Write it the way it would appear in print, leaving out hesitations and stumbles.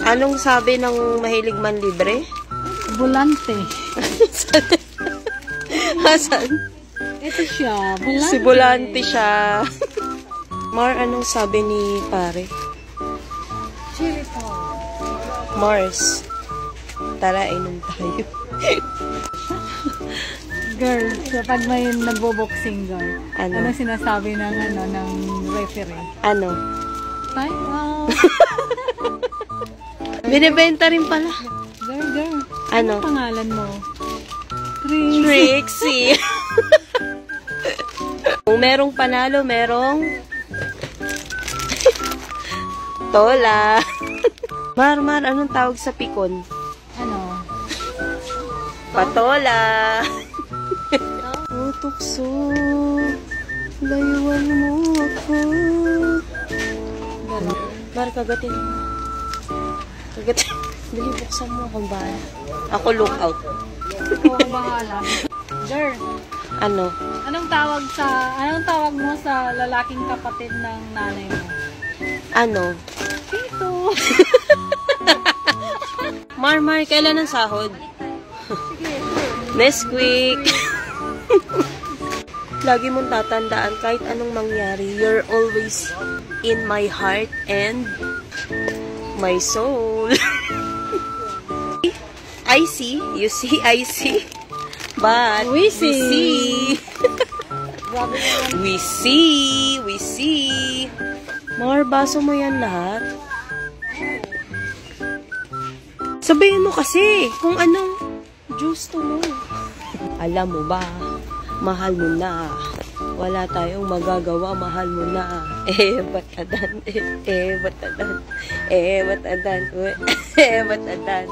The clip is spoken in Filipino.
Anong sabi ng mahilig man libre? Bulante. Hasan? Ito siya, bulante. Si Bulante siya. Mar, anong sabi ni pare? Chili po. Mars. Tara, inom tayo. Girl, kapag may nagbo-boxing girl, Ano? ano sinasabi ng referee? Ano? Time out. Binibenta rin pala. Girl. Ano? Pangalan mo? Trixie. Kung merong panalo, merong tola. Mar, anong tawag sa pikon? Ano? Patola. Oh, tukso. Layuan mo ako. Mar, kagatin. Kagatin. Dali, buksan mo akong bahala. Ako look out. Ikaw ang bahala. Girl, Ano? anong tawag mo sa lalaking kapatid ng nanay mo? Ano? Tito. Mar, kailan ang sahod? Nesquik. Lagi mong tatandaan kahit anong mangyari, you're always in my heart and my soul. I see. You see, I see. But We see. We see. Mar, baso mo yan lahat. Sabihin mo kasi kung anong gusto mo. Alam mo ba, mahal mo na. Wala tayong magagawa, mahal mo na. Batadan. Batadan.